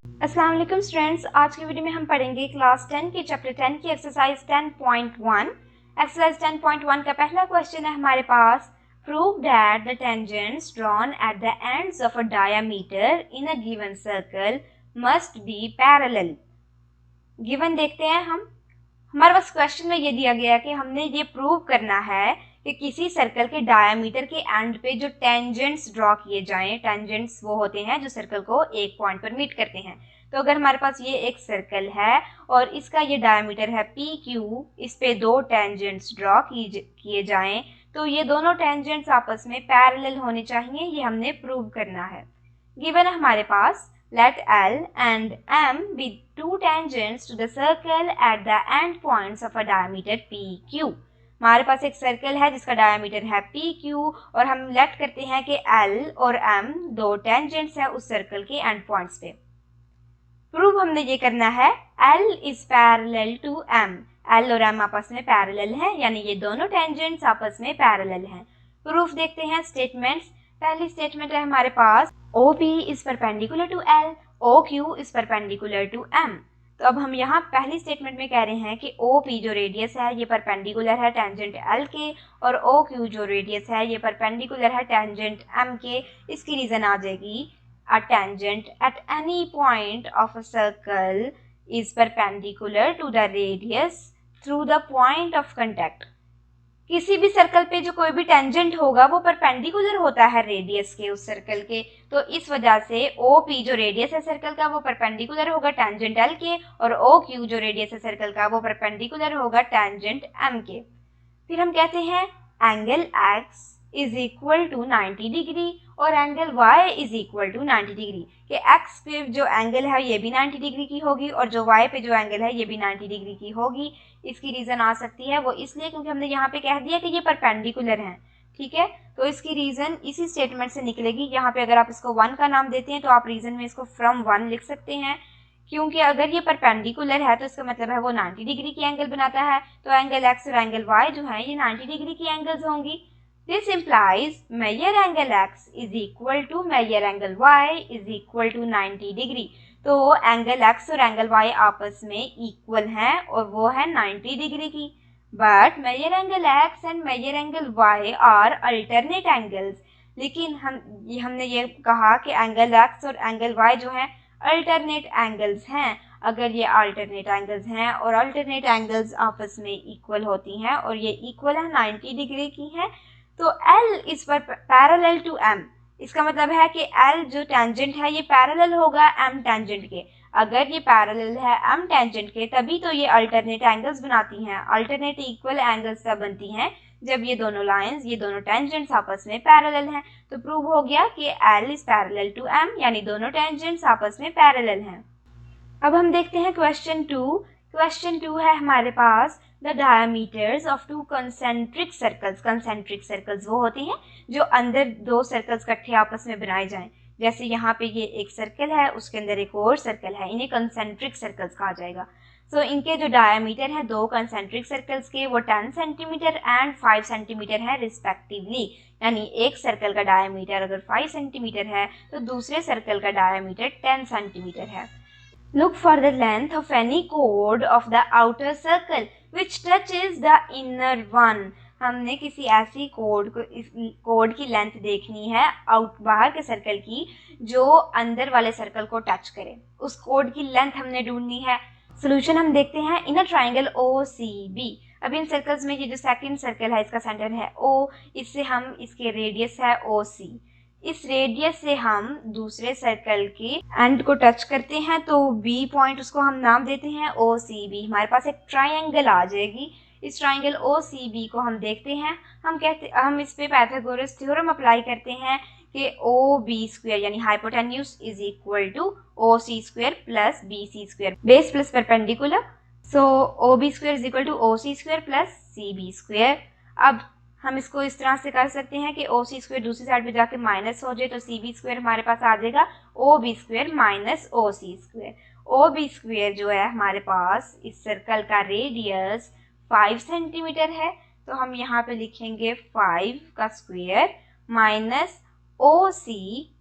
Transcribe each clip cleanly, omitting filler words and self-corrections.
अस्सलाम वालेकुम स्टूडेंट्स, आज की वीडियो में हम पढ़ेंगे क्लास 10 के चैप्टर 10 की एक्सरसाइज 10.1। एक्सरसाइज 10.1 का पहला क्वेश्चन है हमारे पास, prove that the tangents drawn at the ends of a diameter in a given circle must be parallel. Given देखते हैं हम। हमारे पास क्वेश्चन में ये दिया गया है कि हमने ये प्रूव करना है कि किसी सर्कल के डायामीटर के एंड पे जो टेंजेंट्स ड्रॉ किए जाएं, टेंजेंट्स वो होते हैं जो सर्कल को एक पॉइंट पर मीट करते हैं। तो अगर हमारे पास ये एक सर्कल है और इसका ये डायामीटर है पी क्यू, इस पे दो टेंजेंट्स ड्रॉ किए जाएं, तो ये दोनों टेंजेंट्स आपस में पैरेलल होने चाहिए। ये हमने प्रूव करना है। गिवन है हमारे पास, let L and M be two tangents to the circle at the end points of a diameter PQ। हमारे पास एक सर्कल है जिसका डायमीटर है PQ और हम लेट करते हैं कि L और M दो टेंजेंट्स है उस सर्कल के एंड पॉइंट्स पे। प्रूव हमने ये करना है L is parallel to M। L और M आपस में पैरेलल है, यानी ये दोनों टेंजेंट्स आपस में पैरेलल हैं। प्रूफ देखते हैं स्टेटमेंट्स। पहली स्टेटमेंट है हमारे पास, OP is perpendicular to L, OQ is perpendicular to M। तो अब हम यहाँ पहली स्टेटमेंट में कह रहे हैं कि OP जो रेडियस है ये परपेंडिकुलर है टेंजेंट L के, और OQ जो रेडियस है ये परपेंडिकुलर है टेंजेंट M के। इसकी रीजन आ जाएगी, a tangent at any point of a circle is perpendicular to the radius through the point of contact। किसी भी सर्कल पे जो कोई भी टेंजेंट होगा वो परपेंडिकुलर होता है रेडियस के, उस सर्कल के। तो इस वजह से OP जो रेडियस है सर्कल का वो परपेंडिकुलर होगा टेंजेंट L के, और OQ जो रेडियस है सर्कल का वो परपेंडिकुलर होगा टेंजेंट M के। फिर हम कहते हैं angle X is equal to 90 degree और angle Y is equal to 90 degree. कि X पे जो एंगल है ये भी 90 डिग्री की होगी और जो Y पे जो एंगल है ये भी 90 डिग्री की होगी। इसकी रीजन आ सकती है वो इसलिए क्योंकि हमने यहाँ पे कह दिया कि ये परपेंडिकुलर हैं। ठीक है, तो इसकी रीजन इसी स्टेटमेंट से निकलेगी। यहाँ पे अगर आप इसको 1 का नाम देते हैं तो आप रीजन में इसको फ्रॉम 1 लिख सकते हैं, क्योंकि अगर ये परपेंडिकुलर है तो इसका मतलब है वो 90 डिग्री की एंगल बनाता है। तो एंगल X और एंगल Y जो है ये 90 डिग्री की एंगल्स होंगी। This implies measure angle X is equal to measure angle Y is equal to 90 degree. तो एंगल X और एंगल Y आपस में इक्वल हैं और वो है 90 डिग्री की। But measure angle X and measure angle Y are alternate angles. लेकिन हमने ये कहा कि एंगल X और एंगल Y जो है अल्टरनेट एंगल्स हैं। अगर ये अल्टरनेट एंगल्स हैं और अल्टरनेट एंगल्स आपस में इक्वल होती हैं और ये इक्वल है 90 डिग्री की है, तो L इस पर पैरेलल टू M। इसका मतलब है कि L जो टेंजेंट है ये पैरेलल होगा M टेंजेंट के। अगर ये पैरेलल है M टेंजेंट के तभी तो ये अल्टरनेट एंगल्स बनाती हैं। अल्टरनेट इक्वल एंगल्स तब बनती हैं जब ये दोनों लाइंस, ये दोनों टेंजेंट्स आपस में पैरेलल हैं। तो प्रूव हो गया कि L is parallel to M, यानी दोनों टेंजेंट्स आपस में पैरेलल हैं। अब हम देखते हैं क्वेश्चन 2। क्वेश्चन 2 है हमारे पास, the diameters of two concentric circles. Concentric circles वो होते हैं जो अंदर दो सर्कल्स इकट्ठे आपस में बनाए जाएं। जैसे यहाँ पे ये एक सर्कल है, उसके अंदर एक और सर्कल है, इन्हें कंसेंट्रिक सर्कल्स कहा जाएगा। सो इनके जो डायमीटर है दो कंसेंट्रिक सर्कल्स के वो 10 सेंटीमीटर एंड 5 सेंटीमीटर है रिस्पेक्टिवली। यानी एक सर्कल का डायमीटर अगर 5 सेंटीमीटर है तो दूसरे सर्कल का डायमीटर 10 सेंटीमीटर है। Look for the length of any chord of the outer circle which touches the inner one। हमने किसी ऐसी कोड की लेंथ देखनी है बाहर के सर्कल की जो अंदर वाले सर्कल को टच करे। उस कोड की लेंथ हमने ढूंढनी है। सोल्यूशन हम देखते हैं, इन अ ट्राइंगल OCB। अब इन सर्कल्स में ये जो सेकंड सर्कल है इसका सेंटर है O, इससे हम इसके रेडियस है OC। इस रेडियस से हम दूसरे सर्कल के एंड को टच करते हैं तो B पॉइंट उसको हम नाम देते हैं OCB। हमारे पास एक ट्राइंगल आ जाएगी। इस ट्राइंगल OCB को हम देखते हैं, हम इस पे पाइथागोरस थ्योरम अप्लाई करते हैं कि OB स्क्वायर यानी hypotenuse is equal to OC square plus BC square, base plus perpendicular. So OB square is equal to OC square plus CB square. अब हम इसको इस तरह से कर सकते हैं कि OC स्क्वायर दूसरी साइड पे जाके माइनस हो जाए तो CB स्क्वायर हमारे पास आ जाएगा OB square minus OC square. OB square जो है हमारे पास इस सर्कल का रेडियस 5 सेंटीमीटर है, तो हम यहाँ पे लिखेंगे 5 का स्क्वायर माइनस OC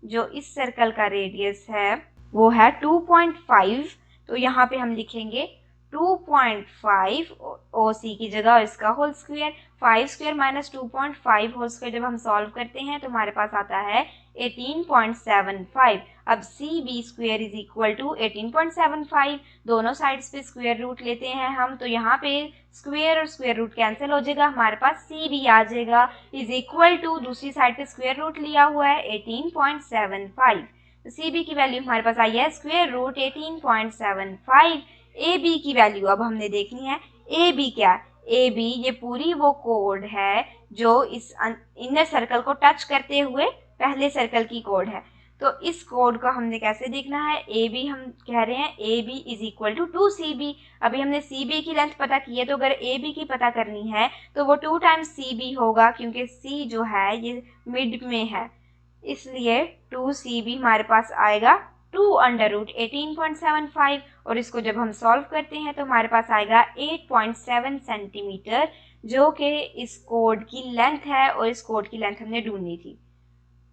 जो इस सर्कल का रेडियस है वो है 2.5, तो यहाँ पे हम लिखेंगे 2.5 OC की जगह इसका whole square, 5 square minus 2.5 whole square जब हम सॉल्व करते हैं तो हमारे पास आता है 18.75। अब CB square is equal to 18.75, दोनों साइड्स पे स्क्वायर रूट लेते हैं हम, तो यहाँ पे स्क्वायर और स्क्वायर रूट कैंसिल हो जाएगा, हमारे पास CB आ जाएगा इज इक्वल टू दूसरी साइड पे स्क्वायर रूट लिया हुआ है 18.75, तो CB की वैल्यू हमारे पास आई है स्क्वायर रूट 18.75। AB की वैल्यू अब हमने देखनी है, AB क्या है, AB ये पूरी वो कोड है जो इस इनर सर्कल को टच करते हुए पहले सर्कल की कोड है, तो इस कोड को हमने कैसे देखना है, AB हम कह रहे हैं AB is equal to 2CB। अभी हमने CB की लेंथ पता की है, तो अगर AB की पता करनी है तो वो 2 टाइम्स CB होगा, क्योंकि C जो है ये मिड में है, इसलिए 2CB हमारे पास आएगा 2 अंडर रूट 18.75, और इसको जब हम सॉल्व करते हैं तो हमारे पास आएगा 8.7 सेंटीमीटर, जो कि इस कोड की लेंथ है और इस कोड की लेंथ हमने ढूंढनी थी।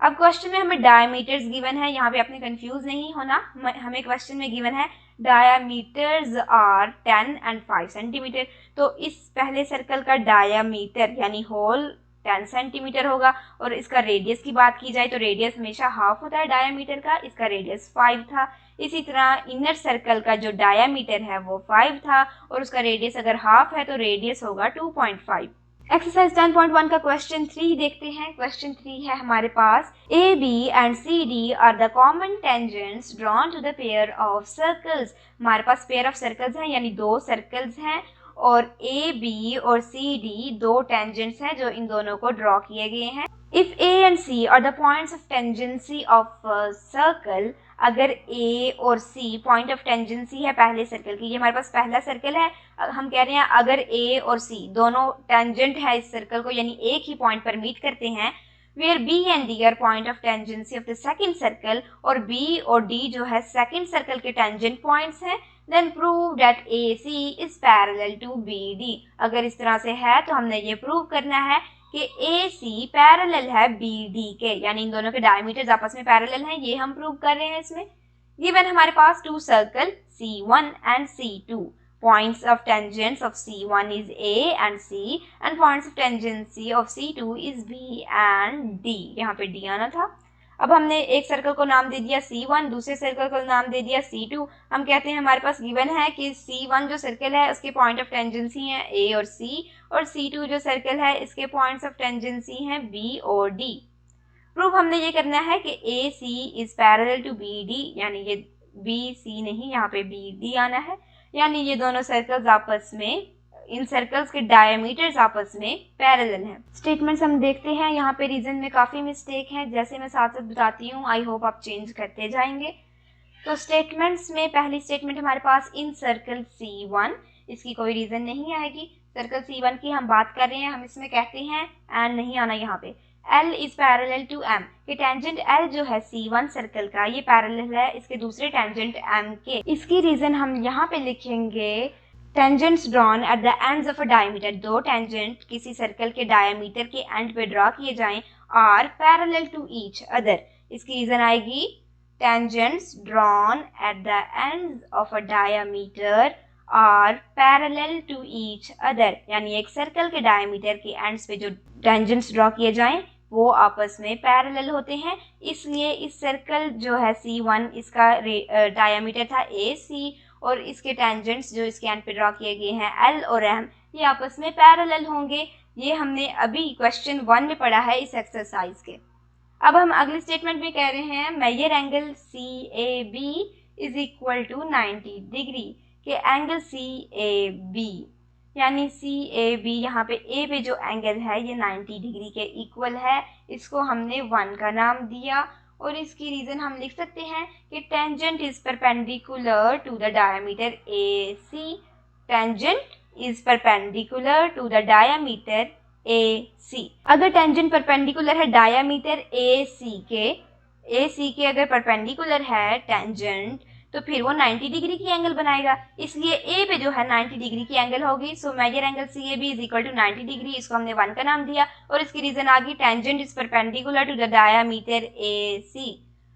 अब क्वेश्चन में हमें डायमीटर्स गिवन है, यहाँ पे आपने कंफ्यूज नहीं होना, हमें क्वेश्चन में गिवन है डायमीटर्स आर 10 एंड 5 सेंटीमीटर, तो इस पहले सर्कल का डायमीटर यानी होल 10 सेंटीमीटर होगा, और इसका रेडियस की बात की जाए तो रेडियस हमेशा हाफ होता है डायमीटर का, इसका रेडियस 5 था। इसी तरह इनर सर्कल का जो डायमीटर है वो 5 था, और उसका रेडियस अगर हाफ है तो रेडियस होगा 2.5। एक्सरसाइज 10.1 का क्वेश्चन 3 देखते हैं। क्वेश्चन 3 है हमारे पास, AB and CD are the common tangents drawn to the pair of circles. हमारे पास पेयर ऑफ सर्कल्स हैं, यानी 2 सर्कल्स हैं, और AB और CD 2 टेंजेंट्स हैं जो इन दोनों को ड्रॉ किए गए हैं। If A and C are the points of tangency of circle, अगर A और C पॉइंट ऑफ टेंजेंसी है पहले सर्कल की, ये हमारे पास पहला सर्कल है, हम कह रहे हैं अगर A और C दोनों टेंजेंट है इस सर्कल को, यानी एक ही पॉइंट पर मीट करते हैं, where B and D are point of tangency of the second circle, और B और D जो है सेकंड सर्कल के टेंजेंट पॉइंट्स हैं, then prove that AC is parallel to BD। अगर इस तरह से है तो हमने ये प्रूव करना है कि AC पैरेलल है BD के, यानी इन दोनों के डायमीटर्स आपस में पैरेलल हैं, ये हम प्रूव कर रहे हैं इसमें। गिवन हमारे पास 2 circle C1 and C2, points of tangents of C1 is A and C and points of tangency of C2 is B and D, यहाँ पे D आना था। अब हमने एक सर्कल को नाम दे दिया C1, दूसरे सर्कल को नाम दे दिया C2। हम कहते हैं हमारे पास गिवन है कि C1 जो सर्कल है उसके पॉइंट ऑफ टेंजेंसी हैं A और C, और C2 जो सर्कल है इसके पॉइंट्स ऑफ टेंजेंसी हैं B और D। प्रूफ हमने ये करना है कि AC is parallel to BD, यानी ये BC नहीं, यहाँ पे BD आना है, यानी ये दोनों सर्कल्स आपस में, इन सर्कल्स के डायमीटर्स आपस में पैरेलल हैं। स्टेटमेंट्स हम देखते हैं, यहाँ पे रीजन में काफ़ी मिस्टेक हैं, जैसे मैं साथ साथ बताती हूँ, आई होप आप चेंज करते जाएंगे। तो स्टेटमेंट्स में पहली स्टेटमेंट हमारे पास इन सर्कल C1, इसकी कोई रीज़न नहीं आएगी। सर्कल C1 की हम बात कर रहे हैं, हम इसमें कहते हैं एंड नहीं आना यहाँ पे, L is parallel to M, कि टेंजेंट L जो है C1 सर्कल का ये पैरेलल है इसके दूसरे टेंजेंट M के। इसकी रीज़न हम यहाँ पे लिखेंगे, tangents drawn at the ends of a diameter, 2 tangent किसी सर्कल के डायमीटर के एंड पे ड्रॉ किए जाएं, are parallel to each other. इसकी रीज़न आएगी, tangents drawn at the ends of a diameter are parallel to each other, यानी एक सर्कल के डायमीटर के एंड्स पे जो टेंजेंट्स ड्रॉ किए जाएं वो आपस में पैरेलल होते हैं। इसलिए इस सर्कल जो है C1 इसका डायमीटर था AC, और इसके टेंजेंट्स जो इसके एंड पे ड्रॉ किए गए हैं L और M, ये आपस में पैरेलल होंगे। ये हमने अभी क्वेश्चन 1 में पढ़ा है इस एक्सरसाइज के। अब हम अगले स्टेटमेंट में कह रहे हैं, measure angle CAB is equal to 90 degree, के एंगल CAB यानी CAB यहाँ पे A पे जो एंगल है ये 90 डिग्री के इक्वल है, इसको हमने 1 का नाम दिया, और इसकी रीज़न हम लिख सकते हैं कि tangent is perpendicular to the diameter AC, tangent is perpendicular to the diameter AC। अगर टेंजेंट परपेंडिकुलर है डायमीटर AC के अगर परपेंडिकुलर है टेंजेंट, तो फिर वो 90 डिग्री की एंगल बनाएगा, इसलिए A पे जो है 90 डिग्री की एंगल होगी। So measure angle CAB is equal to 90 degree, इसको हमने 1 का नाम दिया, और इसकी रीज़न आ गई tangent is perpendicular to the diameter AC।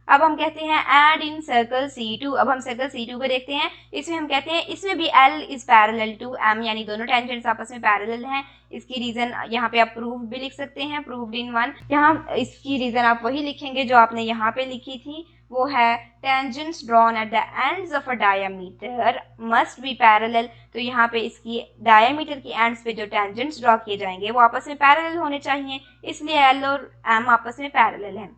अब हम कहते हैं एंड इन सर्कल C2, अब हम सर्कल C2 को देखते हैं। इसमें हम कहते हैं इसमें भी L is parallel to M, यानी दोनों टेंजेंट्स आपस में पैरेलल हैं। इसकी रीजन यहाँ पे आप प्रूव भी लिख सकते हैं, प्रूव्ड इन 1। यहाँ इसकी रीजन आप वही लिखेंगे जो आपने यहाँ पे लिखी थी, वो है tangents drawn at the ends of a diameter must be parallel. तो यहाँ पे इसकी डायमीटर की एंड्स पे जो टेंजेंट्स ड्रॉ किए जाएंगे वो आपस में पैरेलल होने चाहिए, इसलिए L और M आपस में पैरेलल हैं।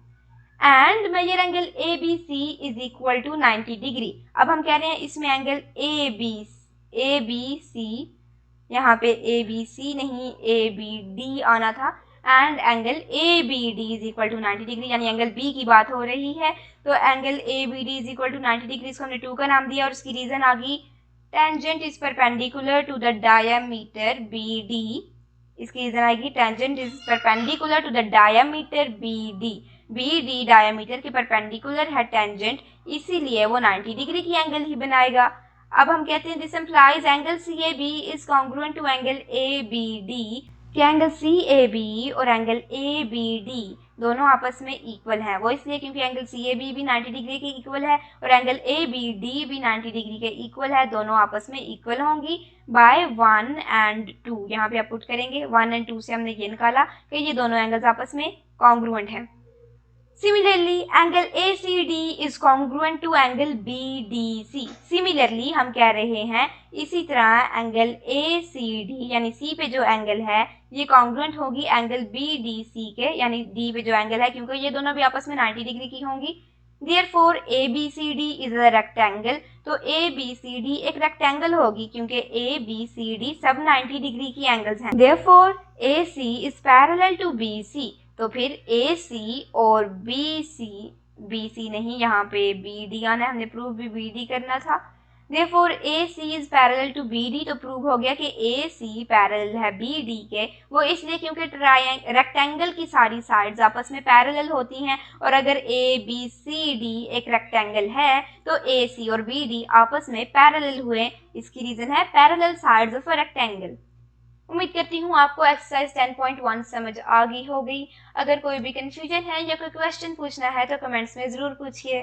And measure angle A B C is equal to 90 degree. अब हम कह रहे हैं इसमें एंगल ए बी सी, यहाँ पे ए बी सी नहीं ए बी डी आना था, and angle A B D is equal to 90 degree, यानी एंगल बी की बात हो रही है। तो angle A B D is equal to 90 degree, इसको हमने 2 का नाम दिया और उसकी रीजन आ गई tangent is perpendicular to the diameter B D. इसकी रीजन आएगी tangent is perpendicular to the diameter B D diameter के परपेंडिकुलर है टेंजेंट, इसीलिए वो 90 डिग्री की एंगल ही बनाएगा। अब हम कहते हैं this implies angle C A B is congruent to angle A B D, कि एंगल सी ए बी और एंगल ए बी डी दोनों आपस में इक्वल हैं। वो इसलिए क्योंकि एंगल सी ए बी भी 90 डिग्री के इक्वल है और एंगल ए बी डी भी 90 डिग्री के इक्वल है, दोनों आपस में इक्वल होंगी बाय 1 and 2। यहाँ पे आप पुट करेंगे 1 and 2 से हमने ये निकाला कि ये दोनों एंगल्स आपस में कॉन्ग्रुएंट हैं। Similarly angle A C D is congruent to angle B D C. Similarly हम कह रहे हैं इसी तरह एंगल ए सी डी यानी सी पे जो एंगल है ये कॉन्ग्रुएंट होगी एंगल बी डी सी के, यानी डी पे जो एंगल है, क्योंकि ये दोनों भी आपस में 90 डिग्री की होंगी। Therefore ABCD is a rectangle, तो ABCD एक रेक्टेंगल होगी क्योंकि ABCD सब 90 डिग्री की एंगल्स हैं। Therefore AC is parallel to BC, तो फिर AC और BC नहीं, यहाँ पे BD आना है, हमने प्रूव भी BD करना था। Therefore AC is parallel to BD, तो प्रूव हो गया कि AC पैरेलल है BD के। वो इसलिए क्योंकि रेक्टेंगल की सारी साइड्स आपस में पैरेलल होती हैं, और अगर ABCD एक रेक्टेंगल है तो AC और BD आपस में पैरेलल हुए, इसकी रीजन है parallel sides of a rectangle. उम्मीद करती हूँ आपको एक्सरसाइज 10.1 समझ आ गई होगी। अगर कोई भी कंफ्यूजन है या कोई क्वेश्चन पूछना है तो कमेंट्स में ज़रूर पूछिए।